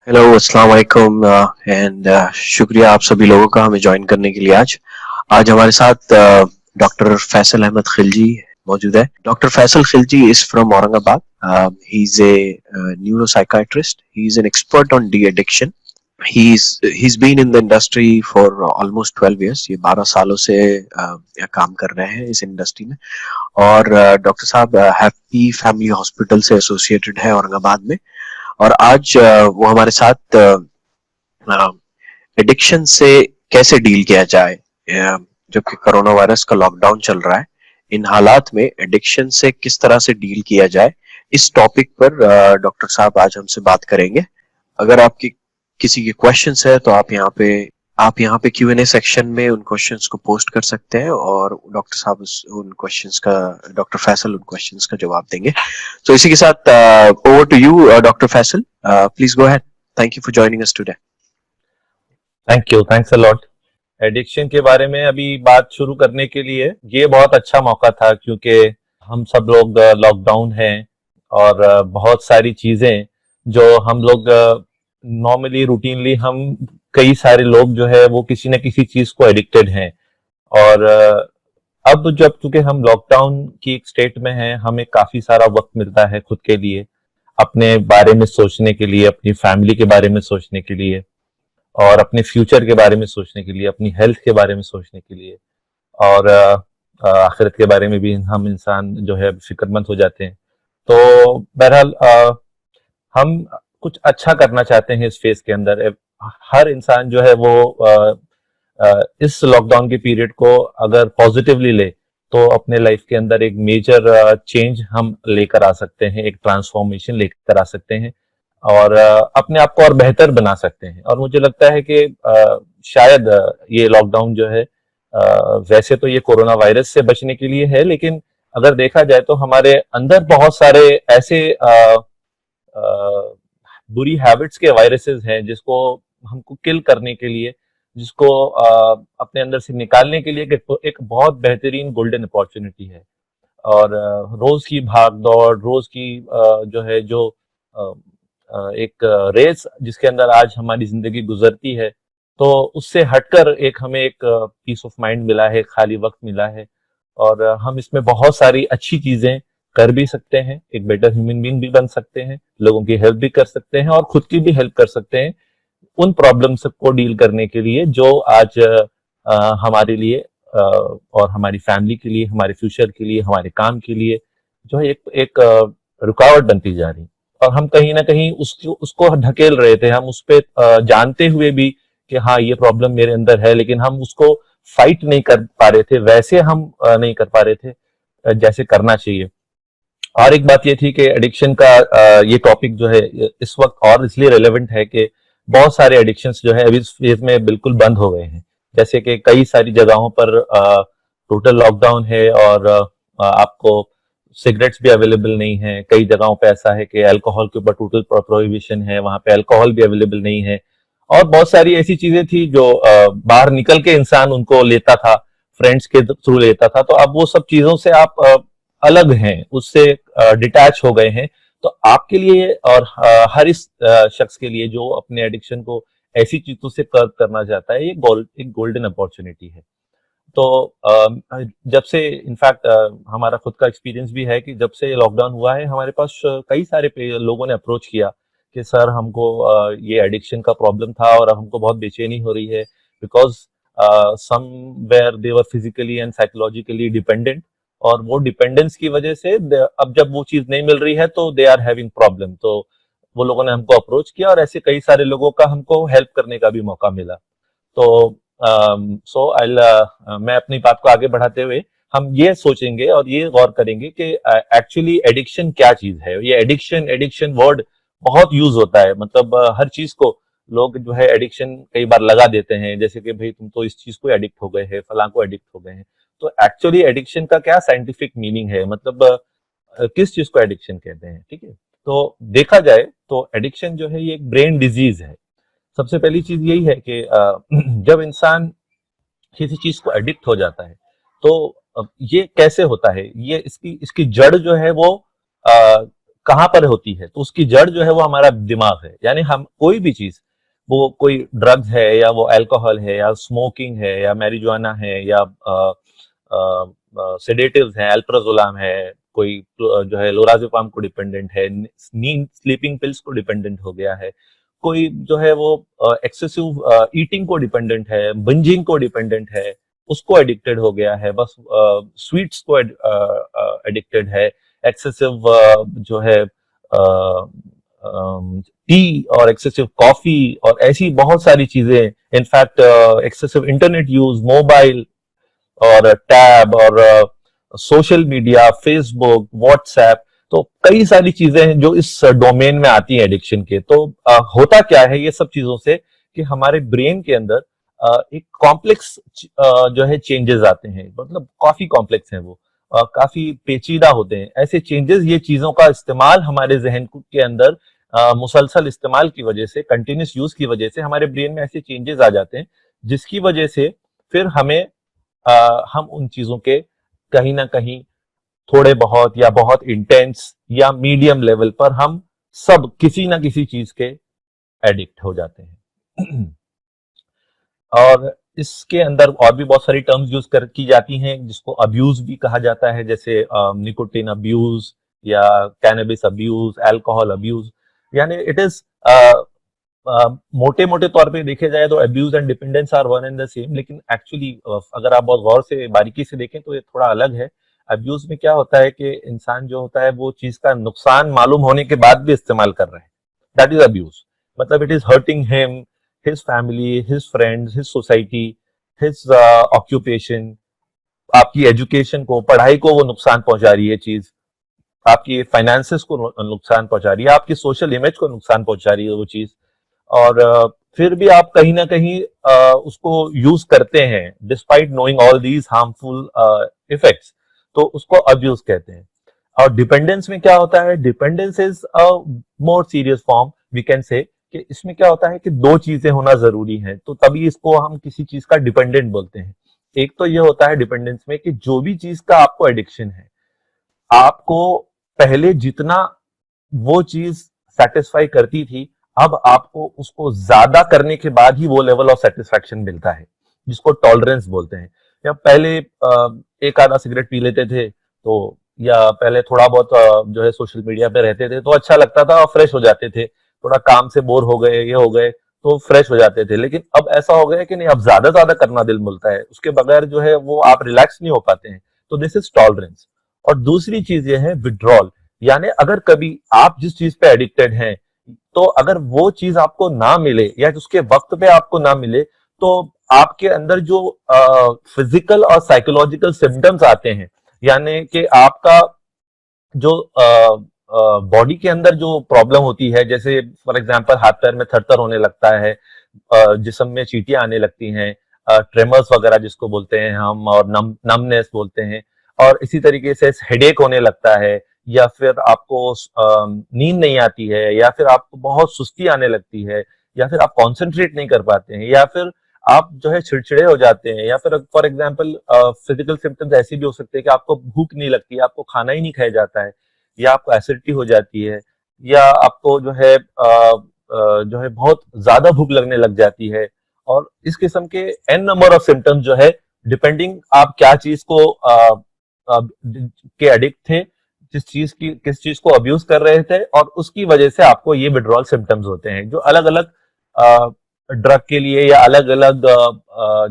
Hello अस्सलाम वालेकुम and शुक्रिया आप सभी लोगों का हमें ज्वाइन करने के लिए। आज आज हमारे साथ डॉक्टर फैसल अहमद खिलजी मौजूद है। Doctor Faisal Khilji is from Aurangabad. He is a neuro psychiatrist. He is an expert on de addiction. He's been in the industry for almost 12 years। ये 12 सालों से काम कर रहे हैं इस इंडस्ट्री में। और डॉक्टर साहब हैप्पी फैमिली हॉस्पिटल से एसोसिएटेड है औरंगाबाद में। और आज वो हमारे साथ एडिक्शन से कैसे डील किया जाए, जबकि कोरोना वायरस का लॉकडाउन चल रहा है। इन हालात में एडिक्शन से किस तरह से डील किया जाए, इस टॉपिक पर डॉक्टर साहब आज हमसे बात करेंगे। अगर आपकी किसी के क्वेश्चंस है तो आप यहाँ पे Q&A सेक्शन में उन क्वेश्चंस को पोस्ट कर सकते हैं और डॉक्टर साहब उन क्वेश्चंस का, डॉक्टर फैसल उन क्वेश्चंस का जवाब देंगे। तो इसी के साथ over to you doctor Faisal, please go ahead. Thank you for joining us today. Thank you, thanks a lot. Addiction के बारे में अभी बात शुरू करने के लिए ये बहुत अच्छा मौका था, क्योंकि हम सब लोग लॉकडाउन हैं और बहुत सारी चीजें जो हम लोग नॉर्मली रूटीनली हम कई सारे लोग जो है वो किसी न किसी चीज को एडिक्टेड हैं। और अब जब चूंकि हम लॉकडाउन की एक स्टेट में हैं, हमें काफी सारा वक्त मिलता है खुद के लिए, अपने बारे में सोचने के लिए, अपनी फैमिली के बारे में सोचने के लिए, और अपने फ्यूचर के बारे में सोचने के लिए, अपनी हेल्थ के बारे में सोचने के लिए, और आखिरत के बारे में भी हम इंसान जो है फिक्रमंद हो जाते हैं। तो बहरहाल हम कुछ अच्छा करना चाहते हैं इस फेज के अंदर। हर इंसान जो है वो इस लॉकडाउन के पीरियड को अगर पॉजिटिवली ले तो अपने लाइफ के अंदर एक मेजर चेंज हम लेकर आ सकते हैं, एक ट्रांसफॉर्मेशन लेकर आ सकते हैं और अपने आप को और बेहतर बना सकते हैं। और मुझे लगता है कि शायद ये लॉकडाउन जो है वैसे तो ये कोरोना वायरस से बचने के लिए है, लेकिन अगर देखा जाए तो हमारे अंदर बहुत सारे ऐसे बुरी हैबिट्स के वायरसेस हैं जिसको हमको किल करने के लिए, जिसको अपने अंदर से निकालने के लिए एक बहुत बेहतरीन गोल्डन अपॉर्चुनिटी है। और रोज की भाग दौड़, रोज की एक रेस जिसके अंदर आज हमारी जिंदगी गुजरती है, तो उससे हटकर हमें एक पीस ऑफ माइंड मिला है, खाली वक्त मिला है, और हम इसमें बहुत सारी अच्छी चीजें कर भी सकते हैं, एक बेटर ह्यूमन बीइंग भी बन सकते हैं, लोगों की हेल्प भी कर सकते हैं और खुद की भी हेल्प कर सकते हैं उन प्रॉब्लम्स को डील करने के लिए जो आज हमारे लिए और हमारी फैमिली के लिए, हमारे फ्यूचर के लिए, हमारे काम के लिए जो है एक रुकावट बनती जा रही। और हम कहीं ना कहीं उसको ढकेल रहे थे, हम उस पे जानते हुए भी कि हाँ ये प्रॉब्लम मेरे अंदर है, लेकिन हम उसको फाइट नहीं कर पा रहे थे, वैसे हम नहीं कर पा रहे थे जैसे करना चाहिए। और एक बात ये थी कि एडिक्शन का ये टॉपिक जो है इस वक्त और इसलिए रेलेवेंट है कि बहुत सारे एडिक्शंस जो है अभी इस फेज में बिल्कुल बंद हो गए हैं। जैसे कि कई सारी जगहों पर टोटल लॉकडाउन है और आपको सिगरेट्स भी अवेलेबल नहीं है। कई जगहों पे ऐसा है कि अल्कोहल के ऊपर टोटल प्रोहिबिशन है, वहां पे अल्कोहल भी अवेलेबल नहीं है। और बहुत सारी ऐसी चीजें थी जो बाहर निकल के इंसान उनको लेता था, फ्रेंड्स के थ्रू लेता था। तो अब वो सब चीजों से आप अलग हैं, उससे डिटैच हो गए हैं। तो आपके लिए और हर इस शख्स के लिए जो अपने एडिक्शन को ऐसी चीजों से कर्व करना चाहता है, ये एक गोल्डन अपॉर्चुनिटी है। तो जब से इनफैक्ट हमारा खुद का एक्सपीरियंस भी है कि जब से लॉकडाउन हुआ है, हमारे पास कई सारे लोगों ने अप्रोच किया कि सर हमको ये एडिक्शन का प्रॉब्लम था और अब हमको बहुत बेचैनी हो रही है, because somewhere they were physically and psychologically dependent, और वो डिपेंडेंस की वजह से अब जब वो चीज नहीं मिल रही है तो दे आर हैविंग प्रॉब्लम। तो वो लोगों ने हमको अप्रोच किया और ऐसे कई सारे लोगों का हमको हेल्प करने का भी मौका मिला। तो मैं अपनी बात को आगे बढ़ाते हुए हम ये सोचेंगे और ये गौर करेंगे कि एक्चुअली एडिक्शन क्या चीज है। ये एडिक्शन एडिक्शन वर्ड बहुत यूज होता है, मतलब हर चीज को लोग जो है एडिक्शन कई बार लगा देते हैं, जैसे कि भाई तुम तो इस चीज को एडिक्ट हो गए हैं, फलां को एडिक्ट हो गए हैं। तो एक्चुअली एडिक्शन का क्या साइंटिफिक मीनिंग है, मतलब किस चीज को एडिक्शन कहते हैं, ठीक है। तो देखा जाए तो एडिक्शन जो है ये एक ब्रेन डिजीज है। सबसे पहली चीज यही है कि जब इंसान किसी चीज को एडिक्ट हो जाता है तो ये कैसे होता है, ये इसकी इसकी जड़ जो है वो कहाँ पर होती है, तो उसकी जड़ जो है वो हमारा दिमाग है। यानी हम कोई भी चीज, वो कोई ड्रग्स है या वो अल्कोहल है या स्मोकिंग है या मैरिजुआना है या सेडेटिव्स हैं, अल्प्राजोलम है, कोई जो है लोराज़ेपाम को डिपेंडेंट है, नींद स्लीपिंग पिल्स को डिपेंडेंट हो गया है, कोई जो है वो एक्सेसिव ईटिंग को डिपेंडेंट है, बिंजिंग को डिपेंडेंट है, उसको एडिक्टेड हो गया है, बस स्वीट्स को एडिक्टेड है, एक्सेसिव जो है टी और एक्सेसिव कॉफी और ऐसी बहुत सारी चीजें, in fact excessive internet use, mobile और टैब और सोशल मीडिया, फेसबुक, व्हाट्सएप, तो कई सारी चीजें हैं जो इस डोमेन में आती हैं एडिक्शन के। तो होता क्या है ये सब चीजों से कि हमारे ब्रेन के अंदर एक कॉम्प्लेक्स जो है चेंजेस आते हैं, मतलब काफी कॉम्प्लेक्स हैं वो, काफी पेचीदा होते हैं ऐसे चेंजेस। ये चीजों का इस्तेमाल हमारे जहन के अंदर मुसलसल इस्तेमाल की वजह से, कंटिन्यूस यूज की वजह से हमारे ब्रेन में ऐसे चेंजेस आ जाते हैं, जिसकी वजह से फिर हमें हम उन चीजों के कहीं ना कहीं थोड़े बहुत या बहुत इंटेंस या मीडियम लेवल पर हम सब किसी ना किसी चीज के एडिक्ट हो जाते हैं। और इसके अंदर और भी बहुत सारी टर्म्स यूज कर की जाती हैं जिसको अब्यूज भी कहा जाता है, जैसे निकोटिन अब्यूज या कैनबिस अब्यूज, अल्कोहल अब्यूज। यानी इट इज मोटे मोटे तौर पे देखे जाए तो abuse and dependence are one and the same, लेकिन एक्चुअली अगर आप बहुत गौर से बारीकी से देखें तो ये थोड़ा अलग है। अब्यूज में क्या होता है कि इंसान जो होता है वो चीज का नुकसान मालूम होने के बाद भी इस्तेमाल कर रहे हैं, दैट इज अब्यूज। मतलब it is hurting him, his family, his friends, his society, his occupation, आपकी एजुकेशन को, पढ़ाई को वो नुकसान पहुंचा रही है चीज, आपकी फाइनेंसेस को नुकसान पहुंचा रही है, आपकी सोशल इमेज को नुकसान पहुंचा रही है वो चीज। और फिर भी आप कहीं ना कहीं उसको यूज करते हैं despite knowing all these harmful effects, तो उसको अब्यूज कहते हैं। और डिपेंडेंस में क्या होता है, dependence is a more serious form, we can say कि इसमें क्या होता है कि दो चीजें होना जरूरी है, तो तभी इसको हम किसी चीज का डिपेंडेंट बोलते हैं। एक तो ये होता है डिपेंडेंस में कि जो भी चीज का आपको एडिक्शन है, आपको पहले जितना वो चीज सेटिस्फाई करती थी, अब आपको उसको ज्यादा करने के बाद ही वो लेवल ऑफ सेटिस्फैक्शन मिलता है, जिसको टॉलरेंस बोलते हैं। या पहले एक आधा सिगरेट पी लेते थे, तो या पहले थोड़ा बहुत जो है सोशल मीडिया पे रहते थे तो अच्छा लगता था और फ्रेश हो जाते थे, थोड़ा काम से बोर हो गए, ये हो गए तो फ्रेश हो जाते थे। लेकिन अब ऐसा हो गया कि नहीं, अब ज्यादा ज्यादा करना दिल मिलता है, उसके बगैर जो है वो आप रिलैक्स नहीं हो पाते हैं, तो दिस इज टॉलरेंस। और दूसरी चीज ये है विड्रॉल, यानी अगर कभी आप जिस चीज पे एडिक्टेड हैं, तो अगर वो चीज आपको ना मिले या उसके वक्त पे आपको ना मिले, तो आपके अंदर जो फिजिकल और साइकोलॉजिकल सिम्टम्स आते हैं, यानी कि आपका जो बॉडी के अंदर जो प्रॉब्लम होती है, जैसे फॉर एग्जांपल हाथ पैर में थरथर होने लगता है, जिस्म में चींटियां आने लगती हैं, ट्रेमर्स वगैरह जिसको बोलते हैं हम, और नमनेस बोलते हैं, और इसी तरीके से हेडेक होने लगता है, या फिर आपको नींद नहीं आती है, या फिर आपको बहुत सुस्ती आने लगती है, या फिर आप कॉन्सेंट्रेट नहीं कर पाते हैं, या फिर आप जो है चिड़चिड़े हो जाते हैं, या फिर फॉर एग्जाम्पल फिजिकल सिम्टम्स ऐसे भी हो सकते हैं कि आपको भूख नहीं लगती, आपको खाना ही नहीं खाया जाता है, या आपको एसिडिटी हो जाती है, या आपको जो है बहुत ज्यादा भूख लगने लग जाती है। और इस किस्म के एन नंबर ऑफ सिम्टम्स जो है, डिपेंडिंग आप क्या चीज को के एडिक्ट थे, किस चीज को अब्यूज कर रहे थे, और उसकी वजह से आपको ये विड्रॉल सिम्टम्स होते हैं, जो अलग अलग ड्रग के लिए या अलग अलग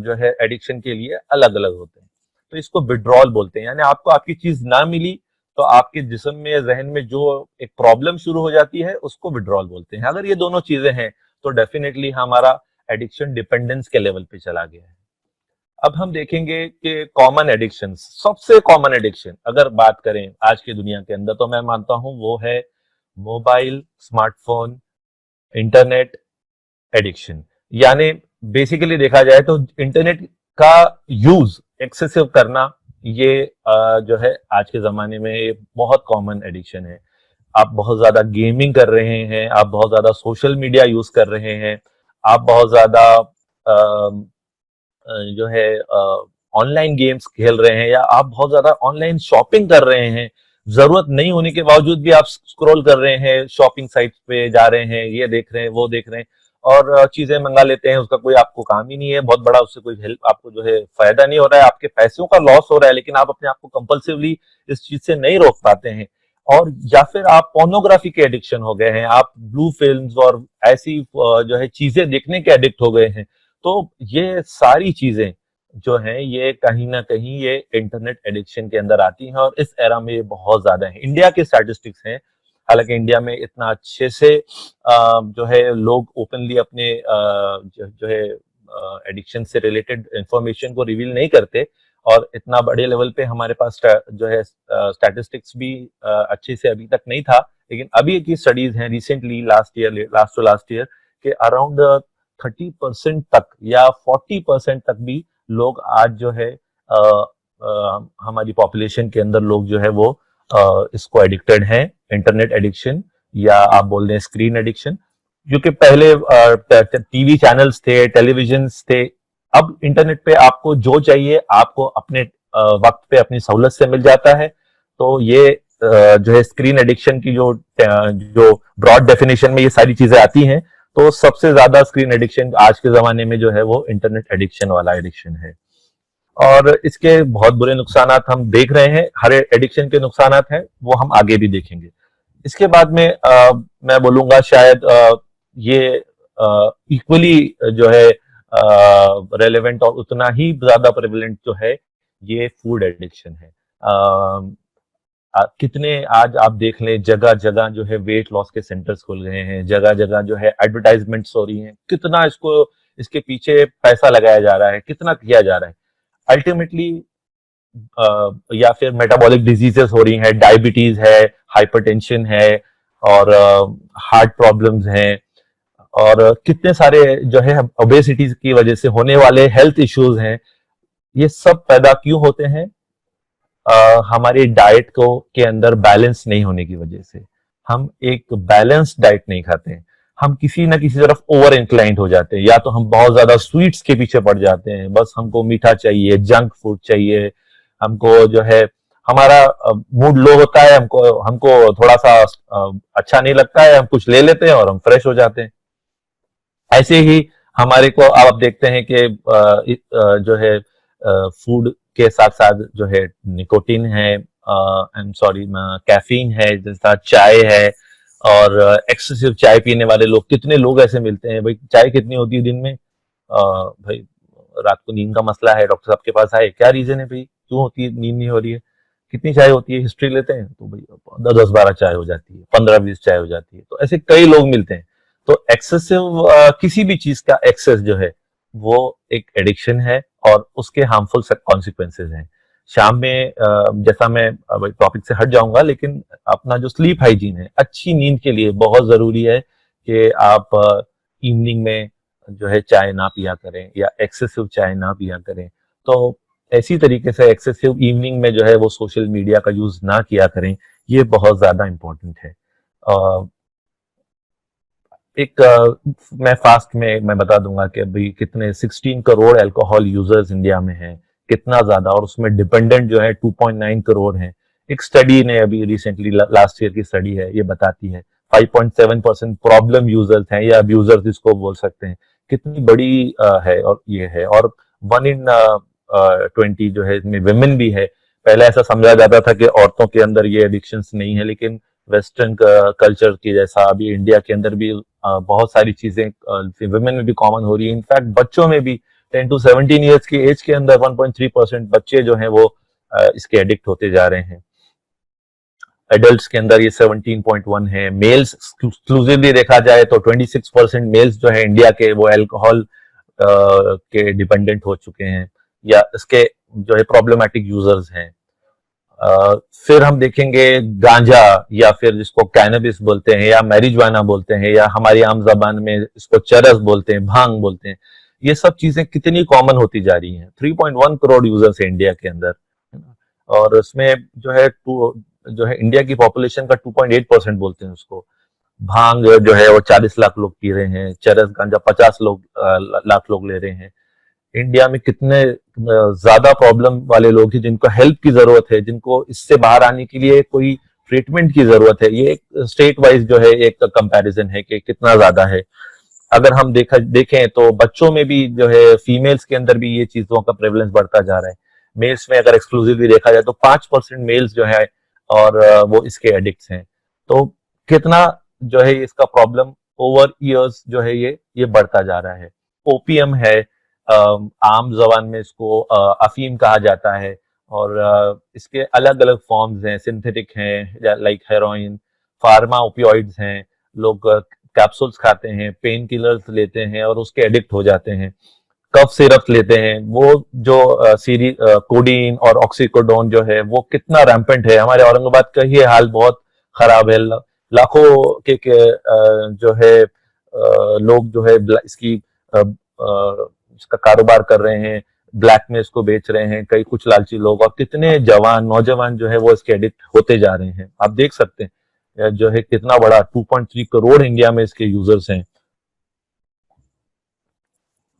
जो है एडिक्शन के लिए अलग अलग होते हैं। तो इसको विड्रॉल बोलते हैं, यानी आपको आपकी चीज ना मिली तो आपके जिस्म में, जहन में जो एक प्रॉब्लम शुरू हो जाती है, उसको विड्रॉल बोलते हैं। अगर ये दोनों चीजें हैं तो डेफिनेटली हमारा एडिक्शन डिपेंडेंस के लेवल पे चला गया है। अब हम देखेंगे कि कॉमन एडिक्शन, सबसे कॉमन एडिक्शन अगर बात करें आज की दुनिया के अंदर, तो मैं मानता हूं वो है मोबाइल, स्मार्टफोन, इंटरनेट एडिक्शन। यानी बेसिकली देखा जाए तो इंटरनेट का यूज एक्सेसिव करना, ये जो है आज के जमाने में ये बहुत कॉमन एडिक्शन है। आप बहुत ज्यादा गेमिंग कर रहे हैं, आप बहुत ज्यादा सोशल मीडिया यूज कर रहे हैं, आप बहुत ज्यादा जो है ऑनलाइन गेम्स खेल रहे हैं, या आप बहुत ज्यादा ऑनलाइन शॉपिंग कर रहे हैं, जरूरत नहीं होने के बावजूद भी आप स्क्रॉल कर रहे हैं, शॉपिंग साइट्स पे जा रहे हैं, ये देख रहे हैं, वो देख रहे हैं और चीजें मंगा लेते हैं, उसका कोई आपको काम ही नहीं है, बहुत बड़ा उससे कोई हेल्प आपको जो है फायदा नहीं हो रहा है, आपके पैसों का लॉस हो रहा है, लेकिन आप अपने आप को कंपल्सिवली इस चीज से नहीं रोक पाते हैं। और या फिर आप पोर्नोग्राफी के एडिक्शन हो गए हैं, आप ब्लू फिल्म्स और ऐसी जो है चीजें देखने के एडिक्ट हो गए हैं। तो ये सारी चीजें जो है ये कहीं ना कहीं ये इंटरनेट एडिक्शन के अंदर आती हैं और इस एरा में ये बहुत ज्यादा है। इंडिया के स्टैटिस्टिक्स हैं, हालांकि इंडिया में इतना अच्छे से जो है लोग ओपनली अपने जो है एडिक्शन से रिलेटेड इंफॉर्मेशन को रिवील नहीं करते और इतना बड़े लेवल पे हमारे पास जो है स्टैटिस्टिक्स भी अच्छे से अभी तक नहीं था। लेकिन अभी की स्टडीज हैं रिसेंटली लास्ट ईयर के अराउंड 30% तक या 40% तक भी लोग आज जो है हमारी पॉपुलेशन के अंदर लोग जो है वो इसको एडिक्टेड हैं, इंटरनेट एडिक्शन या आप बोल रहे हैं स्क्रीन एडिक्शन। क्योंकि पहले टीवी चैनल्स थे, टेलीविजन थे, अब इंटरनेट पे आपको जो चाहिए आपको अपने वक्त पे अपनी सहूलत से मिल जाता है। तो ये जो है स्क्रीन एडिक्शन की जो ब्रॉड डेफिनेशन में ये सारी चीजें आती हैं, तो सबसे ज्यादा स्क्रीन एडिक्शन आज के जमाने में जो है वो इंटरनेट एडिक्शन वाला एडिक्शन है। और इसके बहुत बुरे नुकसान हम देख रहे हैं, हर एडिक्शन के नुकसान हैं वो हम आगे भी देखेंगे। इसके बाद में मैं बोलूंगा शायद ये इक्वली जो है रेलेवेंट और उतना ही ज्यादा प्रेवलेंट जो है ये फूड एडिक्शन है। कितने आज आप देख लें जगह जगह जो है वेट लॉस के सेंटर्स खुल गए हैं, जगह जगह जो है एडवर्टाइजमेंट्स हो रही हैं, कितना इसके पीछे पैसा लगाया जा रहा है, कितना किया जा रहा है। अल्टीमेटली या फिर मेटाबॉलिक डिजीजेस हो रही हैं, डायबिटीज है, हाइपरटेंशन है और हार्ट प्रॉब्लम्स हैं और कितने सारे जो है ओबेसिटी की वजह से होने वाले हेल्थ इश्यूज हैं। ये सब पैदा क्यों होते हैं? हमारी डाइट को के अंदर बैलेंस नहीं होने की वजह से। हम एक बैलेंस्ड डाइट नहीं खाते हैं, हम किसी ना किसी तरफ ओवर इंक्लाइंड हो जाते हैं, या तो हम बहुत ज्यादा स्वीट्स के पीछे पड़ जाते हैं, बस हमको मीठा चाहिए, जंक फूड चाहिए, हमको जो है हमारा मूड लो होता है, हमको हमको थोड़ा सा अच्छा नहीं लगता है, हम कुछ ले लेते हैं और हम फ्रेश हो जाते हैं। ऐसे ही हमारे को आप देखते हैं कि जो है फूड के साथ साथ जो है निकोटीन है, आई एम सॉरी कैफीन है, जैसा चाय है, और एक्सेसिव चाय पीने वाले लोग, कितने लोग ऐसे मिलते हैं, भाई चाय कितनी होती है दिन में, भाई रात को नींद का मसला है, डॉक्टर साहब के पास आए, क्या रीजन है भाई, क्यों होती है, नींद नहीं हो रही है, कितनी चाय होती है, हिस्ट्री लेते हैं तो भाई 10-12 चाय हो जाती है, 15-20 चाय हो जाती है। तो ऐसे कई लोग मिलते हैं। तो एक्सेसिव किसी भी चीज का एक्सेस जो है वो एक एडिक्शन है और उसके हार्मफुल कॉन्सिक्वेंसेज हैं। शाम में जैसा मैं टॉपिक से हट जाऊंगा, लेकिन अपना जो स्लीप हाइजीन है, अच्छी नींद के लिए बहुत जरूरी है कि आप इवनिंग में जो है चाय ना पिया करें या एक्सेसिव चाय ना पिया करें। तो ऐसी तरीके से एक्सेसिव इवनिंग में जो है वो सोशल मीडिया का यूज ना किया करें, ये बहुत ज्यादा इंपॉर्टेंट है। एक मैं फास्ट में मैं बता दूंगा कि अभी कितने 16 करोड़ अल्कोहल यूजर्स इंडिया में हैं, कितना ज्यादा, और उसमें डिपेंडेंट जो है 2.9 करोड़ हैं। एक स्टडी ने अभी रिसेंटली लास्ट ईयर की स्टडी है, ये बताती है 5.7% प्रॉब्लम यूजर्स हैं या अब्यूजर्स इसको बोल सकते हैं। कितनी बड़ी है और ये है, और 1 in 20 जो है इसमें विमेन भी है। पहले ऐसा समझा जाता था कि औरतों के अंदर ये एडिक्शंस नहीं है, लेकिन वेस्टर्न कल्चर की जैसा अभी इंडिया के अंदर भी बहुत सारी चीजें विमेन में भी कॉमन हो रही है। इनफैक्ट बच्चों में भी 10 to 17 ईयर्स की एज के अंदर 1.3% बच्चे जो हैं वो इसके एडिक्ट होते जा रहे हैं। एडल्ट्स के अंदर ये 17.1 है। मेल्स एक्सक्लूसिवली देखा जाए तो 26% मेल्स जो है इंडिया के वो अल्कोहल के डिपेंडेंट हो चुके हैं या इसके जो है प्रॉब्लमेटिक यूजर्स हैं। फिर हम देखेंगे गांजा, या फिर जिसको कैनबिस बोलते हैं या मैरिजुआना बोलते हैं, या हमारी आम जबान में इसको चरस बोलते हैं, भांग बोलते हैं। ये सब चीजें कितनी कॉमन होती जा रही हैं। 3.1 करोड़ यूजर्स है इंडिया के अंदर, और उसमें जो है इंडिया की पॉपुलेशन का 2.8% बोलते हैं उसको। भांग जो है वो 40 लाख लोग पी रहे हैं, चरस गांजा 50 लाख लोग ले रहे हैं। इंडिया में कितने ज्यादा प्रॉब्लम वाले लोग हैं जिनको हेल्प की जरूरत है, जिनको इससे बाहर आने के लिए कोई ट्रीटमेंट की जरूरत है। ये एक स्टेट वाइज जो है एक कंपैरिजन है कि कितना ज्यादा है। अगर हम देखें तो बच्चों में भी जो है, फीमेल्स के अंदर भी ये चीजों का प्रेवलेंस बढ़ता जा रहा है। मेल्स में अगर एक्सक्लूसिवली देखा जाए तो 5% मेल्स जो है और वो इसके एडिक्ट्स हैं। तो कितना जो है इसका प्रॉब्लम ओवर ईयर्स जो है ये बढ़ता जा रहा है। ओपीएम है, आम जबान में इसको अफीम कहा जाता है, और इसके अलग अलग फॉर्म्स हैं, सिंथेटिक हैं लाइक हेरोइन, फार्मा ओपियोइड्स हैं, लोग कैप्सूल्स खाते हैं, पेन किलर्स लेते हैं और उसके एडिक्ट हो जाते हैं, कफ सिरप लेते हैं। वो जो सीरी कोडीन और ऑक्सीकोडोन जो है वो कितना रैम्पेंट है। हमारे औरंगाबाद का ही हाल बहुत खराब है। लाखों जो है लोग जो है इसकी इसका कारोबार कर रहे हैं, ब्लैक में इसको बेच रहे हैं कई कुछ लालची लोग, और कितने जवान नौजवान जो है वो इसके एडिक्ट होते जा रहे हैं। आप देख सकते हैं जो है कितना बड़ा 2.3 करोड़ इंडिया में इसके यूजर्स हैं,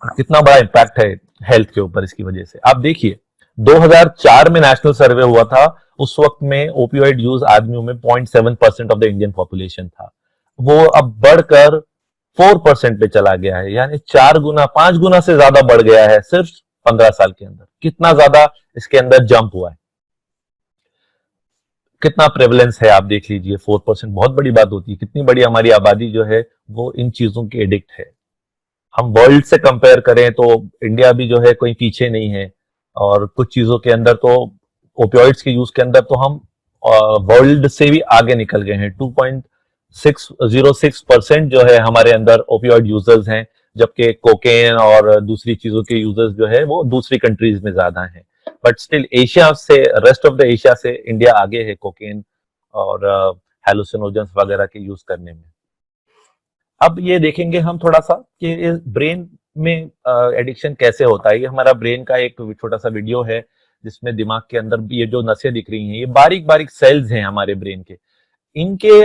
कितना बड़ा इम्पैक्ट है हेल्थ के ऊपर इसकी वजह से। आप देखिए 2004 में नेशनल सर्वे हुआ था, उस वक्त में ओपियोइड यूज आदमियों में 0.7% ऑफ द इंडियन पॉपुलेशन था। वो अब बढ़कर 4% पे चला गया है, यानी 4 गुना 5 गुना से ज्यादा बढ़ गया है सिर्फ 15 साल के अंदर। कितना ज्यादा इसके अंदर जंप हुआ है, कितना प्रेवलेंस है आप देख लीजिए। 4% बहुत बड़ी बात होती है। कितनी बड़ी हमारी आबादी जो है वो इन चीजों की एडिक्ट है। हम वर्ल्ड से कंपेयर करें तो इंडिया भी जो है कोई पीछे नहीं है, और कुछ चीजों के अंदर तो ओपियोइड्स के यूज के अंदर तो हम वर्ल्ड से भी आगे निकल गए हैं। 2.606% जो है हमारे अंदर ओपियोइड यूजर्स हैं, जबकि कोकेन और दूसरी चीजों के यूजर्स जो है वो दूसरी कंट्रीज में ज्यादा हैं। बट स्टिल एशिया से, रेस्ट ऑफ द एशिया से इंडिया आगे है कोकेन और हेलुसिनोजेंस वगैरह के यूज करने में। अब ये देखेंगे हम थोड़ा सा कि ब्रेन में एडिक्शन कैसे होता है। ये हमारा ब्रेन का एक छोटा सा वीडियो है जिसमें दिमाग के अंदर ये जो नसें दिख रही हैं, ये बारीक बारीक सेल्स हैं हमारे ब्रेन के। इनके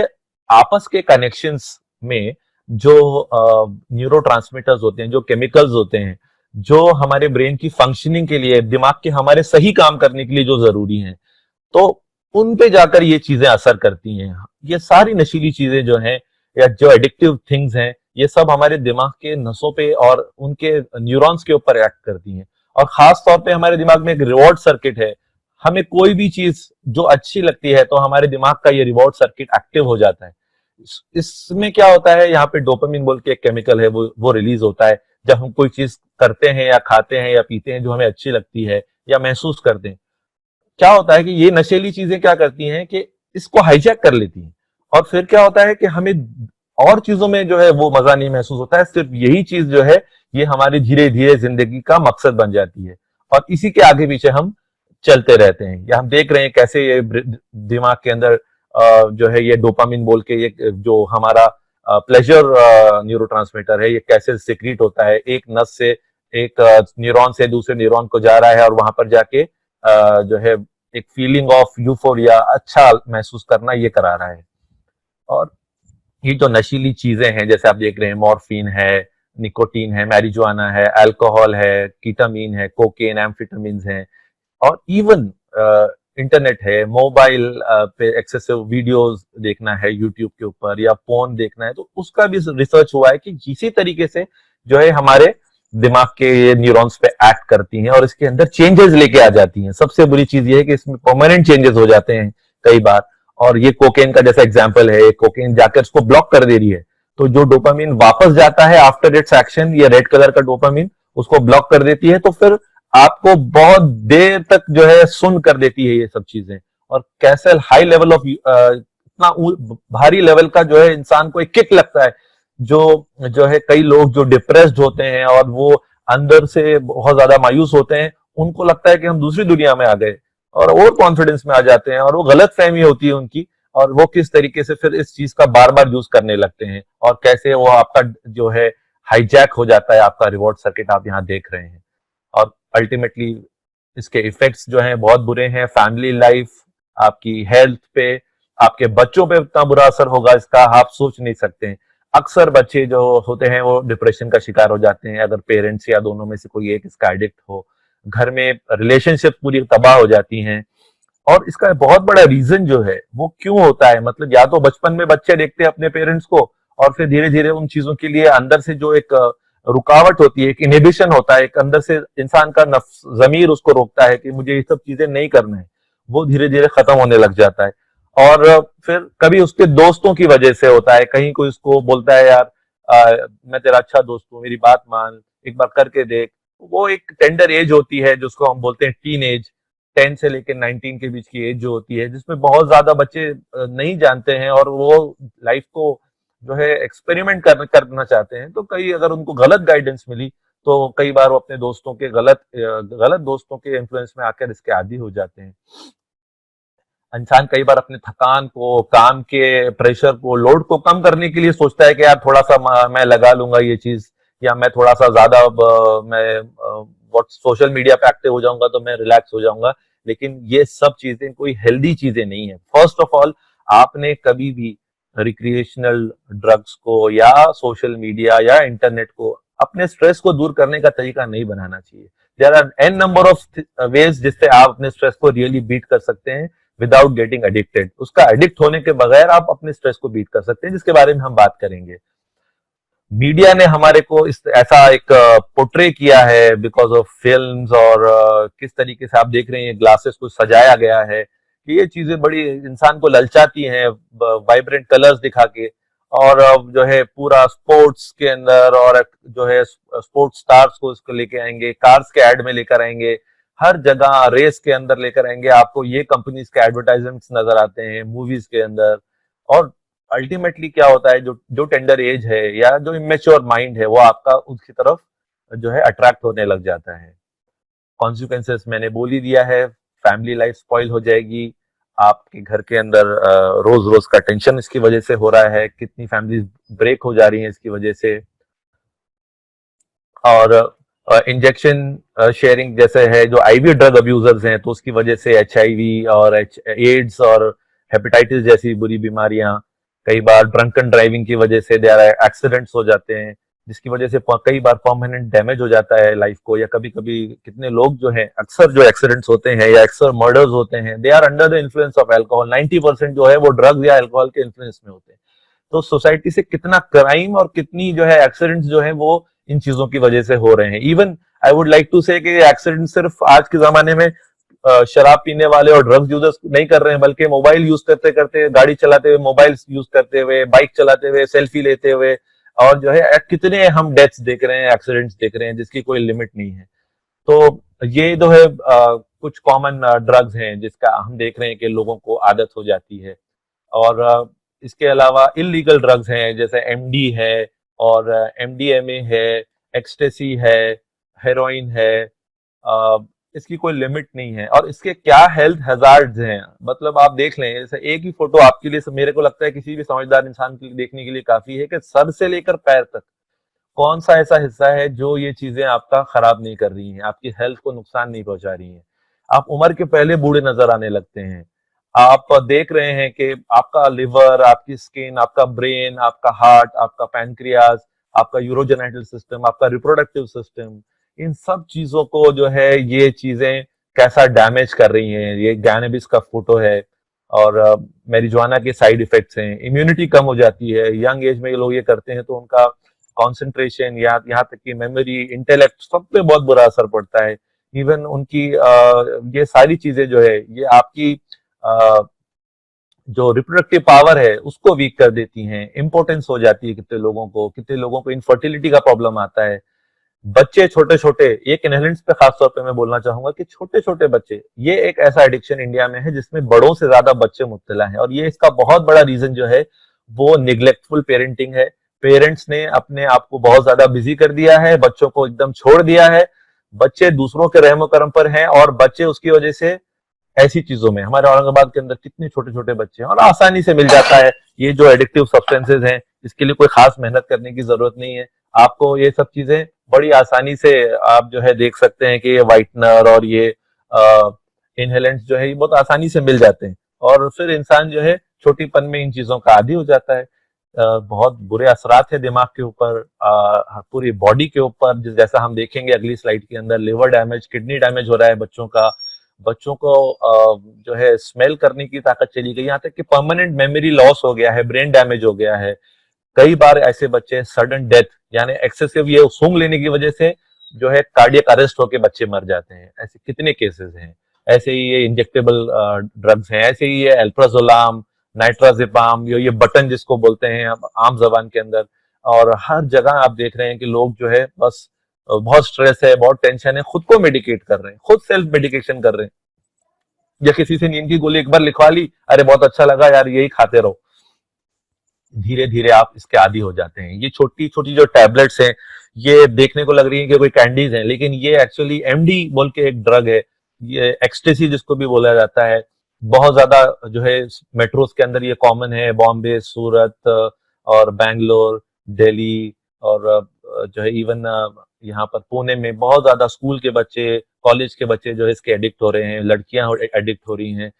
आपस के कनेक्शंस में जो न्यूरोट्रांसमीटर्स होते हैं, जो केमिकल्स होते हैं, जो हमारे ब्रेन की फंक्शनिंग के लिए, दिमाग के हमारे सही काम करने के लिए जो जरूरी हैं, तो उन पे जाकर ये चीजें असर करती हैं। ये सारी नशीली चीजें जो हैं या जो एडिक्टिव थिंग्स हैं, ये सब हमारे दिमाग के नसों पे और उनके न्यूरॉन्स के ऊपर एक्ट करती हैं। और खास तौर पे हमारे दिमाग में एक रिवॉर्ड सर्किट है। हमें कोई भी चीज जो अच्छी लगती है तो हमारे दिमाग का ये रिवॉर्ड सर्किट एक्टिव हो जाता है। इसमें क्या होता है, यहाँ पे डोपामिन बोल के एक केमिकल है, वो रिलीज होता है जब हम कोई चीज करते हैं या खाते हैं या पीते हैं जो हमें अच्छी लगती है या महसूस करते हैं। क्या होता है कि ये नशीली चीजें क्या करती हैं कि इसको हाईजैक कर लेती हैं, और फिर क्या होता है कि हमें और चीजों में जो है वो मजा नहीं महसूस होता है। सिर्फ यही चीज जो है ये हमारी धीरे धीरे जिंदगी का मकसद बन जाती है, और इसी के आगे पीछे हम चलते रहते हैं। या हम देख रहे हैं कैसे ये दिमाग के अंदर जो है ये डोपामिन बोल के ये जो हमारा प्लेजर न्यूरोट्रांसमीटर है, ये कैसे सिक्रीट होता है। एक नस से एक न्यूरॉन से दूसरे न्यूरॉन को जा रहा है, और वहां पर जाके जो है एक फीलिंग ऑफ यूफोरिया, अच्छा महसूस करना, ये करा रहा है। और ये जो नशीली चीजें हैं जैसे आप देख रहे हैं, मॉर्फिन है, निकोटीन है, मैरिजुआना है, अल्कोहल है, कीटामीन है, कोकेन, एम्फेटामिन है, और इवन इंटरनेट है, मोबाइल पे एक्सेसिव वीडियोस देखना है यूट्यूब के ऊपर या फोन देखना है, तो उसका भी रिसर्च हुआ है कि इसी तरीके से जो है हमारे दिमाग के ये न्यूरॉन्स पे एक्ट करती हैं और इसके अंदर चेंजेस लेके आ जाती हैं। सबसे बुरी चीज ये है कि इसमें परमानेंट चेंजेस हो जाते हैं कई बार। और ये कोकेन का जैसा एग्जांपल है, कोकेन जाकर इसको ब्लॉक कर दे रही है, तो जो डोपामिन वापस जाता है आफ्टर इट्स एक्शन, ये रेड कलर का डोपामिन उसको ब्लॉक कर देती है, तो फिर आपको बहुत देर तक जो है सुन कर देती है ये सब चीजें। और कैसे हाई लेवल ऑफ इतना भारी लेवल का जो है इंसान को एक किक लगता है। जो है कई लोग जो डिप्रेस्ड होते हैं और वो अंदर से बहुत ज्यादा मायूस होते हैं, उनको लगता है कि हम दूसरी दुनिया में आ गए, और ओवर कॉन्फिडेंस में आ जाते हैं, और वो गलत फहमी होती है उनकी, और वो किस तरीके से फिर इस चीज का बार बार यूज करने लगते हैं, और कैसे वो आपका जो है हाईजैक हो जाता है आपका रिवॉर्ड सर्किट, आप यहाँ देख रहे हैं। और अल्टीमेटली इसके इफेक्ट्स जो हैं बहुत बुरे हैं। फैमिली लाइफ, आपकी हेल्थ पे, आपके बच्चों पे इतना बुरा असर होगा इसका आप सोच नहीं सकते हैं। अक्सर बच्चे जो होते हैं वो डिप्रेशन का शिकार हो जाते हैं अगर पेरेंट्स या दोनों में से कोई एक इसका एडिक्ट हो। घर में रिलेशनशिप पूरी तबाह हो जाती हैं। और इसका बहुत बड़ा रीजन जो है वो क्यों होता है, मतलब या तो बचपन में बच्चे देखते हैं अपने पेरेंट्स को और फिर धीरे धीरे उन चीजों के लिए अंदर से जो एक रुकावट होती है, एक इनहिबिशन होता है, एक अंदर से इंसान का नफ्स जमीर उसको रोकता है कि मुझे ये सब चीजें नहीं करना है, वो धीरे धीरे खत्म होने लग जाता है। और फिर कभी उसके दोस्तों की वजह से होता है, कहीं कोई उसको बोलता है यार मैं तेरा अच्छा दोस्त हूँ, मेरी बात मान, एक बार करके देख। वो एक टेंडर एज होती है जिसको हम बोलते हैं टीन एज, 10 से लेकर 19 के बीच की एज जो होती है, जिसमें बहुत ज्यादा बच्चे नहीं जानते हैं और वो लाइफ को जो है एक्सपेरिमेंट करना चाहते हैं। तो कई अगर उनको गलत गाइडेंस मिली तो कई बार वो अपने दोस्तों के गलत दोस्तों के इन्फ्लुएंस में आकर इसके आदी हो जाते हैं। इंसान कई बार अपने थकान को, काम के प्रेशर को, लोड को कम करने के लिए सोचता है कि यार थोड़ा सा मैं लगा लूंगा ये चीज, या मैं थोड़ा सा ज्यादा मैं व्हाट सोशल मीडिया पे एक्टिव हो जाऊंगा तो मैं रिलैक्स हो जाऊंगा। लेकिन ये सब चीजें कोई हेल्दी चीजें नहीं है। फर्स्ट ऑफ ऑल, आपने कभी भी रिक्रिएशनल ड्रग्स को या सोशल मीडिया या इंटरनेट को अपने स्ट्रेस को दूर करने का तरीका नहीं बनाना चाहिए। There are a number of ways जिससे आप अपने स्ट्रेस को रियली बीट कर सकते हैं विदाउट गेटिंग एडिक्टेड। उसका एडिक्ट होने के बगैर आप अपने स्ट्रेस को बीट कर सकते हैं, जिसके बारे में हम बात करेंगे। मीडिया ने हमारे को इस ऐसा एक पोर्ट्रे किया है बिकॉज ऑफ फिल्म्स, और किस तरीके से आप देख रहे हैं ग्लासेस को सजाया गया है कि ये चीजें बड़ी इंसान को ललचाती हैं वाइब्रेंट कलर्स दिखा के। और जो है पूरा स्पोर्ट्स के अंदर, और जो है स्पोर्ट्स स्टार्स को इसको लेके आएंगे, कार्स के एड में लेकर आएंगे, हर जगह रेस के अंदर लेकर आएंगे, आपको ये कंपनीज के एडवर्टाइजमेंट्स नजर आते हैं मूवीज के अंदर। और अल्टीमेटली क्या होता है, जो जो टेंडर एज है या जो इमेच्योर माइंड है वो आपका उसकी तरफ जो है अट्रैक्ट होने लग जाता है। कॉन्सिक्वेंसेस मैंने बोल ही दिया है, फैमिली लाइफ स्पॉइल हो जाएगी, आपके घर के अंदर रोज रोज का टेंशन इसकी वजह से हो रहा है, कितनी फैमिलीज ब्रेक हो जा रही हैं इसकी वजह से। और इंजेक्शन शेयरिंग जैसे है, जो आईवी ड्रग अब्यूजर्स हैं तो उसकी वजह से एचआईवी और एड्स और हेपेटाइटिस जैसी बुरी बीमारियां, कई बार ड्रंकन ड्राइविंग की वजह से देयर एक्सीडेंट्स हो जाते हैं, जिसकी वजह से कई बार परमानेंट डैमेज हो जाता है लाइफ को। या कभी कभी कितने लोग जो हैं, अक्सर जो एक्सीडेंट्स होते हैं या अक्सर मर्डर्स होते हैं, they are under the influence of alcohol. 90% जो है वो ड्रग्स या अल्कोहल के इन्फ्लुएंस में होते हैं। तो सोसाइटी से कितना क्राइम और कितनी जो है एक्सीडेंट्स जो है वो इन चीजों की वजह से हो रहे हैं। Even I would like to say कि एक्सीडेंट सिर्फ आज के जमाने में शराब पीने वाले और ड्रग्स यूजर्स नहीं कर रहे हैं, बल्कि मोबाइल यूज करते करते, गाड़ी चलाते हुए, मोबाइल यूज करते हुए, बाइक चलाते हुए, सेल्फी लेते हुए, और जो है कितने हम डेथ्स देख रहे हैं, एक्सीडेंट्स देख रहे हैं, जिसकी कोई लिमिट नहीं है। तो ये जो है कुछ कॉमन ड्रग्स हैं जिसका हम देख रहे हैं कि लोगों को आदत हो जाती है। और इसके अलावा इलीगल ड्रग्स हैं, जैसे एमडी है और एमडीएमए है, एक्सटेसी है, हेरोइन है। इसकी कोई लिमिट नहीं है। और इसके क्या हेल्थ हैजार्ड्स हैं, मतलब आप देख लें, जैसे एक ही फोटो आपके लिए, मेरे को लगता है किसी भी समझदार इंसान के लिए देखने के लिए काफी है कि सर से लेकर पैर तक कौन सा ऐसा हिस्सा है जो ये चीजें आपका खराब नहीं कर रही हैं, आपकी हेल्थ को नुकसान नहीं पहुंचा रही हैं। आप उम्र के पहले बूढ़े नजर आने लगते हैं। आप देख रहे हैं कि आपका लिवर, आपकी स्किन, आपका ब्रेन, आपका हार्ट, आपका पैनक्रियाज, आपका यूरोजेनाइटल सिस्टम, आपका रिप्रोडक्टिव सिस्टम, इन सब चीजों को जो है ये चीजें कैसा डैमेज कर रही हैं। ये कैनबिस का फोटो है। और मैरिजुआना के साइड इफेक्ट्स हैं, इम्यूनिटी कम हो जाती है, यंग एज में ये लोग ये करते हैं तो उनका कंसंट्रेशन या यहाँ तक कि मेमोरी, इंटेलेक्ट, सब पे बहुत बुरा असर पड़ता है। इवन उनकी ये सारी चीजें जो है ये आपकी जो रिप्रोडक्टिव पावर है उसको वीक कर देती हैं। इंपॉर्टेंस हो जाती है कितने लोगों को इनफर्टिलिटी का प्रॉब्लम आता है। बच्चे छोटे छोटे, एक इनहेलेंट्स पे खास तौर पे मैं बोलना चाहूंगा कि छोटे छोटे बच्चे, ये एक ऐसा एडिक्शन इंडिया में है जिसमें बड़ों से ज्यादा बच्चे मुब्तला हैं। और ये इसका बहुत बड़ा रीजन जो है वो निग्लेक्टफुल पेरेंटिंग है। पेरेंट्स ने अपने आप को बहुत ज्यादा बिजी कर दिया है, बच्चों को एकदम छोड़ दिया है। बच्चे दूसरों के रहमो करम पर हैं और बच्चे उसकी वजह से ऐसी चीजों में, हमारे औरंगाबाद के अंदर कितने छोटे छोटे बच्चे हैं, और आसानी से मिल जाता है ये जो एडिक्टिव सब्सटेंसेज हैं। इसके लिए कोई खास मेहनत करने की जरूरत नहीं है। आपको ये सब चीजें बड़ी आसानी से आप जो है देख सकते हैं कि ये व्हाइटनर और ये इनहेलेंट्स जो है ये बहुत आसानी से मिल जाते हैं। और फिर इंसान जो है छोटीपन में इन चीजों का आदी हो जाता है। बहुत बुरे असरात है दिमाग के ऊपर, पूरी बॉडी के ऊपर। जैसा हम देखेंगे अगली स्लाइड के अंदर, लिवर डैमेज, किडनी डैमेज हो रहा है बच्चों का। बच्चों को जो है स्मेल करने की ताकत चली गई, यहाँ तक कि परमानेंट मेमोरी लॉस हो गया है, ब्रेन डैमेज हो गया है। कई बार ऐसे बच्चे सडन डेथ, यानी एक्सेसिव ये सूंघ लेने की वजह से जो है कार्डियक अरेस्ट होकर बच्चे मर जाते हैं। ऐसे कितने केसेस हैं। ऐसे ही ये इंजेक्टेबल ड्रग्स हैं, ऐसे ही ये एल्प्राजोलाम, नाइट्राजिपाम, ये बटन जिसको बोलते हैं आम जबान के अंदर। और हर जगह आप देख रहे हैं कि लोग जो है बस बहुत स्ट्रेस है, बहुत टेंशन है, खुद को मेडिकेट कर रहे हैं, खुद सेल्फ मेडिकेशन कर रहे हैं। या किसी से नींद की गोली एक बार लिखवा ली, अरे बहुत अच्छा लगा यार, यही खाते रहो। धीरे धीरे आप इसके आदी हो जाते हैं। ये छोटी छोटी जो टैबलेट्स हैं, ये देखने को लग रही है कि कोई कैंडीज हैं, लेकिन ये एक्चुअली एमडी बोल के एक ड्रग है, ये एक्सटेसी जिसको भी बोला जाता है। बहुत ज्यादा जो है मेट्रोस के अंदर ये कॉमन है, बॉम्बे, सूरत और बैंगलोर, दिल्ली और जो है इवन यहाँ पर पुणे में बहुत ज्यादा स्कूल के बच्चे, कॉलेज के बच्चे जो है इसके एडिक्ट हो रहे हैं, लड़कियां एडिक्ट हो रही हैं,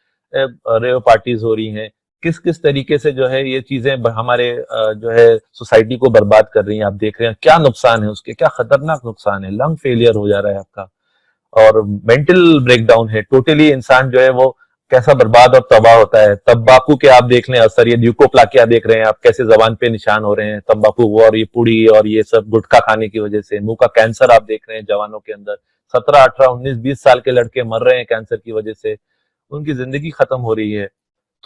रेव पार्टीज हो रही हैं। किस किस तरीके से जो है ये चीजें हमारे जो है सोसाइटी को बर्बाद कर रही हैं। आप देख रहे हैं क्या नुकसान है उसके, क्या खतरनाक नुकसान है। लंग फेलियर हो जा रहा है आपका, और मेंटल ब्रेकडाउन है टोटली। इंसान जो है वो कैसा बर्बाद और तबाह होता है। तंबाकू के आप देख लें असर, ये ल्यूकोप्लाकिया देख रहे हैं आप, कैसे जबान पे निशान हो रहे हैं तंबाकू और ये पुड़ी और ये सब गुटखा खाने की वजह से। मुंह का कैंसर आप देख रहे हैं जवानों के अंदर, 17, 18, 19, 20 साल के लड़के मर रहे हैं कैंसर की वजह से, उनकी जिंदगी खत्म हो रही है।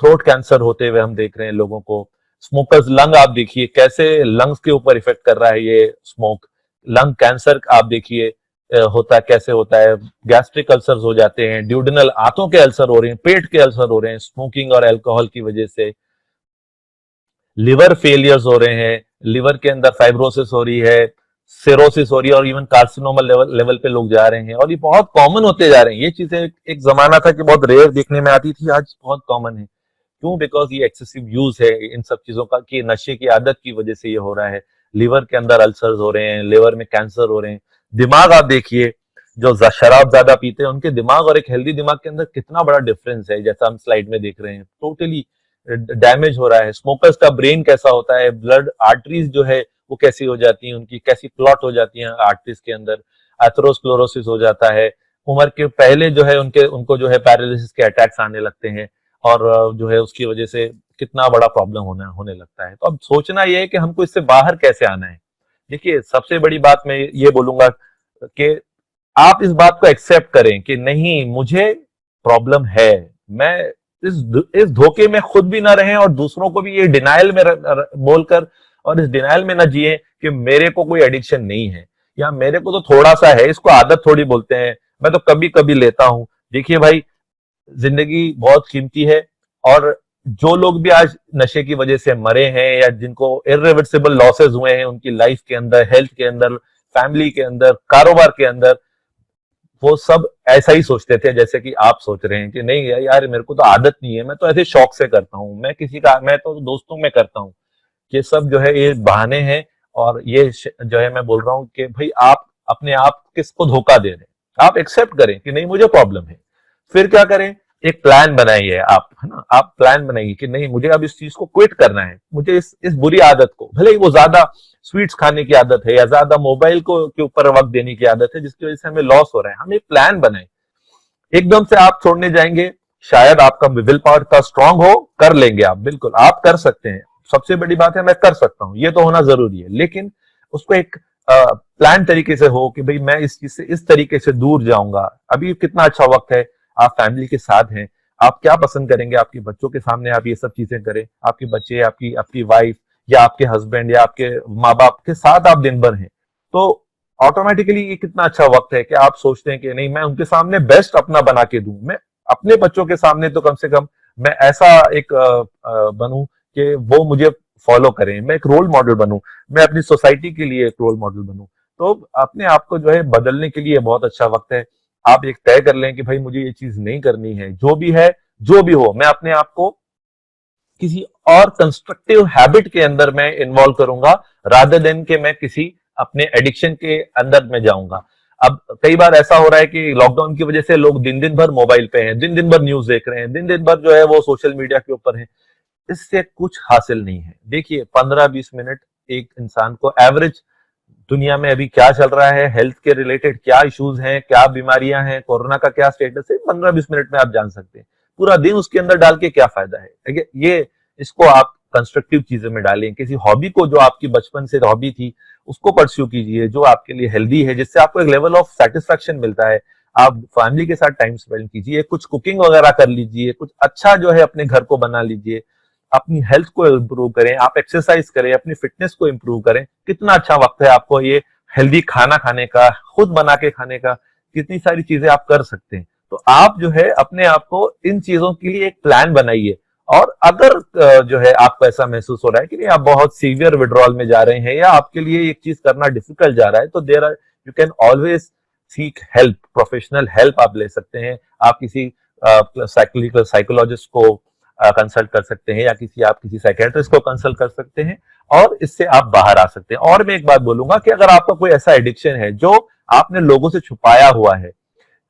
थ्रोट कैंसर होते हुए हम देख रहे हैं लोगों को। स्मोकर्स लंग आप देखिए कैसे लंग्स के ऊपर इफेक्ट कर रहा है ये स्मोक। लंग कैंसर आप देखिए होता है, कैसे होता है। गैस्ट्रिक अल्सर्स हो जाते हैं, ड्यूडेनल आंतों के अल्सर हो रहे हैं, पेट के अल्सर हो रहे हैं स्मोकिंग और अल्कोहल की वजह से। लिवर फेलियर्स हो रहे हैं, लिवर के अंदर फाइब्रोसिस हो रही है, सिरोसिस हो रही है, और इवन कार्सिनोमा लेवल पे लोग जा रहे हैं। और ये बहुत कॉमन होते जा रहे हैं। ये चीजें एक जमाना था कि बहुत रेयर देखने में आती थी, आज बहुत कॉमन है। क्यों? बिकॉज ये एक्सेसिव यूज है इन सब चीजों का, कि नशे की आदत की वजह से ये हो रहा है। लिवर के अंदर अल्सर्स हो रहे हैं, लिवर में कैंसर हो रहे हैं। दिमाग आप देखिए, जो शराब ज्यादा पीते हैं उनके दिमाग और एक हेल्दी दिमाग के अंदर कितना बड़ा डिफरेंस है, जैसा हम स्लाइड में देख रहे हैं। टोटली डैमेज हो रहा है। स्मोकर्स का ब्रेन कैसा होता है, ब्लड आर्टरीज जो है वो कैसी हो जाती है, उनकी कैसी क्लॉट हो जाती है आर्टरीज के अंदर, एथेरोस्क्लेरोसिस हो जाता है। उम्र के पहले जो है उनको जो है पैरालिसिस के अटैक्स आने लगते हैं, और जो है उसकी वजह से कितना बड़ा प्रॉब्लम होने लगता है। तो अब सोचना यह है कि हमको इससे बाहर कैसे आना है। देखिए, सबसे बड़ी बात मैं ये बोलूंगा कि आप इस बात को एक्सेप्ट करें कि नहीं, मुझे प्रॉब्लम है। मैं इस धोखे में खुद भी ना रहें और दूसरों को भी ये डिनाइल में बोलकर और इस डिनाइल में ना जिए कि मेरे को कोई एडिक्शन नहीं है, या मेरे को तो थोड़ा सा है, इसको आदत थोड़ी बोलते हैं, मैं तो कभी कभी लेता हूं। देखिए भाई, जिंदगी बहुत कीमती है, और जो लोग भी आज नशे की वजह से मरे हैं या जिनको इररिवर्सिबल लॉसेस हुए हैं उनकी लाइफ के अंदर, हेल्थ के अंदर, फैमिली के अंदर, कारोबार के अंदर, वो सब ऐसा ही सोचते थे जैसे कि आप सोच रहे हैं कि नहीं यार मेरे को तो आदत नहीं है, मैं तो ऐसे शौक से करता हूँ, मैं तो दोस्तों में करता हूँ। ये सब जो है ये बहाने हैं। और ये जो है मैं बोल रहा हूँ कि भाई आप अपने आप किसको धोखा दे रहे हैं। आप एक्सेप्ट करें कि नहीं मुझे प्रॉब्लम है। फिर क्या करें? एक प्लान बनाइए आप, है ना। आप प्लान बनाइए कि नहीं, मुझे अब इस चीज को क्विट करना है, मुझे इस बुरी आदत को, भले ही वो ज्यादा स्वीट्स खाने की आदत है या ज्यादा मोबाइल को के ऊपर वक्त देने की आदत है जिसकी वजह से हमें लॉस हो रहा है। हम एक प्लान बनाए। एकदम से आप छोड़ने जाएंगे, शायद आपका विल पावर इतना स्ट्रांग हो, कर लेंगे आप, बिल्कुल आप कर सकते हैं। सबसे बड़ी बात है मैं कर सकता हूं, ये तो होना जरूरी है, लेकिन उसको एक प्लान तरीके से हो कि भाई मैं इस चीज से इस तरीके से दूर जाऊंगा। अभी कितना अच्छा वक्त है, आप फैमिली के साथ हैं, आप क्या पसंद करेंगे, आपके बच्चों के सामने आप ये सब चीजें करें। आपके बच्चे, आपकी आपकी वाइफ या आपके हस्बैंड या आपके माँ बाप के साथ आप दिन भर हैं, तो ऑटोमेटिकली ये कितना अच्छा वक्त है कि आप सोचते हैं कि नहीं, मैं उनके सामने बेस्ट अपना बना के दूं। मैं अपने बच्चों के सामने तो कम से कम मैं ऐसा एक बनूं कि वो मुझे फॉलो करें, मैं एक रोल मॉडल बनूं, मैं अपनी सोसाइटी के लिए एक रोल मॉडल बनूं। तो अपने आप को जो है बदलने के लिए बहुत अच्छा वक्त है। आप एक तय कर लें कि भाई मुझे ये चीज नहीं करनी है, जो भी है जो भी हो, मैं अपने आप को किसी और कंस्ट्रक्टिव हैबिट के अंदर मैं इन्वॉल्व करूंगा, रादर देन कि मैं किसी अपने एडिक्शन के अंदर में जाऊंगा। अब कई बार ऐसा हो रहा है कि लॉकडाउन की वजह से लोग दिन दिन भर मोबाइल पे हैं, दिन दिन भर न्यूज देख रहे हैं, दिन दिन भर जो है वो सोशल मीडिया के ऊपर है। इससे कुछ हासिल नहीं है। देखिए 15-20 मिनट एक इंसान को एवरेज, दुनिया में अभी क्या चल रहा है, हेल्थ के रिलेटेड क्या इश्यूज हैं, क्या बीमारियां हैं, कोरोना का क्या स्टेटस है, 15-20 मिनट में आप जान सकते हैं। पूरा दिन उसके अंदर डाल के क्या फायदा है, ठीक है? ये इसको आप कंस्ट्रक्टिव चीजों में डालें। किसी हॉबी को, जो आपकी बचपन से हॉबी थी, उसको परस्यू कीजिए, जो आपके लिए हेल्दी है, जिससे आपको एक लेवल ऑफ सेटिस्फेक्शन मिलता है। आप फैमिली के साथ टाइम स्पेंड कीजिए, कुछ कुकिंग वगैरह कर लीजिए, कुछ अच्छा जो है अपने घर को बना लीजिए, अपनी हेल्थ को इम्प्रूव करें, आप एक्सरसाइज करें, अपनी फिटनेस को इम्प्रूव करें। कितना अच्छा वक्त है आपको ये हेल्दी खाना खाने का, खुद बना के खाने का, कितनी सारी चीजें आप कर सकते हैं। तो आप जो है अपने आप को इन चीजों के लिए एक प्लान बनाइए। और अगर जो है आपको ऐसा महसूस हो रहा है कि नहीं, आप बहुत सीवियर विड्रॉल में जा रहे हैं, या आपके लिए एक चीज करना डिफिकल्ट जा रहा है, तो there are, you can always seek help, professional help आप ले सकते हैं। आप किसी साइकोलॉजिस्ट को कंसल्ट कर सकते हैं, या आप किसी साइकेट्रिस्ट को कंसल्ट कर सकते हैं, और इससे आप बाहर आ सकते हैं। और मैं एक बात बोलूंगा कि अगर आपका कोई ऐसा एडिक्शन है जो आपने लोगों से छुपाया हुआ है,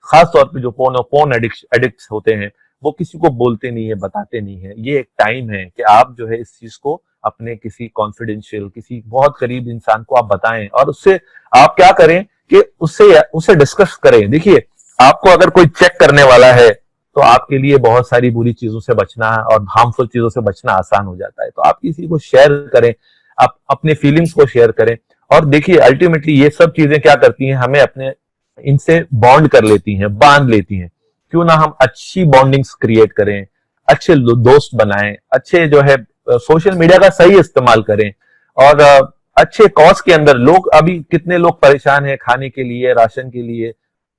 खास तौर पे जो पोन एडिक्ट होते हैं, वो किसी को बोलते नहीं है, बताते नहीं है, ये एक टाइम है कि आप जो है इस चीज को अपने किसी कॉन्फिडेंशियल, किसी बहुत करीब इंसान को आप बताएं, और उससे आप क्या करें कि उससे डिस्कस करें। देखिए, आपको अगर कोई चेक करने वाला है, तो आपके लिए बहुत सारी बुरी चीजों से बचना और हार्मफुल चीजों से बचना आसान हो जाता है। तो आप किसी को शेयर करें, आप अपने फीलिंग्स को शेयर करें। और देखिए, अल्टीमेटली ये सब चीजें क्या करती हैं, हमें अपने इनसे बॉन्ड कर लेती हैं, बांध लेती हैं। क्यों ना हम अच्छी बॉन्डिंग्स क्रिएट करें, अच्छे दोस्त बनाएं, अच्छे जो है सोशल मीडिया का सही इस्तेमाल करें, और अच्छे कॉज के अंदर। लोग अभी कितने लोग परेशान हैं खाने के लिए, राशन के लिए,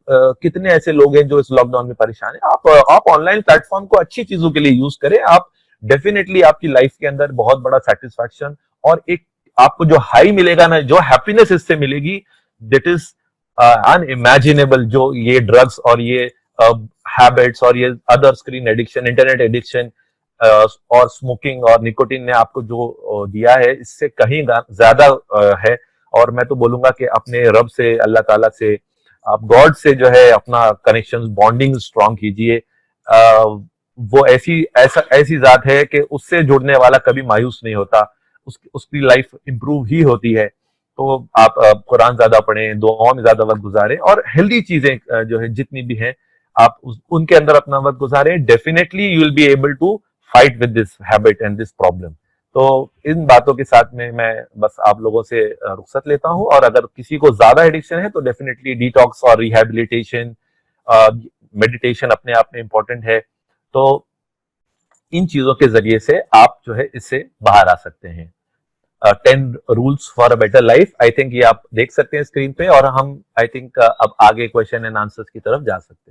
कितने ऐसे लोग हैं जो इस लॉकडाउन में परेशान हैं। आप ऑनलाइन प्लेटफॉर्म को अच्छी चीजों के लिए यूज करें। आप डेफिनेटली आपकी लाइफ के अंदर बहुत बड़ा सेटिस्फैक्शन, और एक आपको जो हाई मिलेगा ना, जो हैप्पीनेस इससे मिलेगी, दैट इज अनइमेजिनेबल। जो ये ड्रग्स और ये हैबिट्स और ये other screen addiction, internet addiction और स्मोकिंग और निकोटीन ने आपको जो दिया है, इससे कहीं ज्यादा है। और मैं तो बोलूंगा कि अपने रब से, अल्लाह ताला से, आप गॉड से जो है अपना कनेक्शन, बॉन्डिंग स्ट्रॉन्ग कीजिए। वो ऐसी जात है कि उससे जुड़ने वाला कभी मायूस नहीं होता, उसकी लाइफ इंप्रूव ही होती है। तो आप कुरान ज्यादा पढ़ें, दुआओं में ज्यादा वक्त गुजारें, और हेल्दी चीजें जो है जितनी भी हैं, आप उनके अंदर अपना वक्त गुजारें। Definitely you will be able to fight with this habit and this problem. तो इन बातों के साथ में मैं बस आप लोगों से रुखसत लेता हूं। और अगर किसी को ज्यादा एडिक्शन है, तो डेफिनेटली डिटॉक्स और रिहैबिलिटेशन, मेडिटेशन अपने आप में इंपॉर्टेंट है। तो इन चीजों के जरिए से आप जो है इससे बाहर आ सकते हैं। 10 rules for a better life, I think ये आप देख सकते हैं स्क्रीन पे, और हम आई थिंक अब आगे क्वेश्चन एंड आंसर्स की तरफ जा सकते हैं।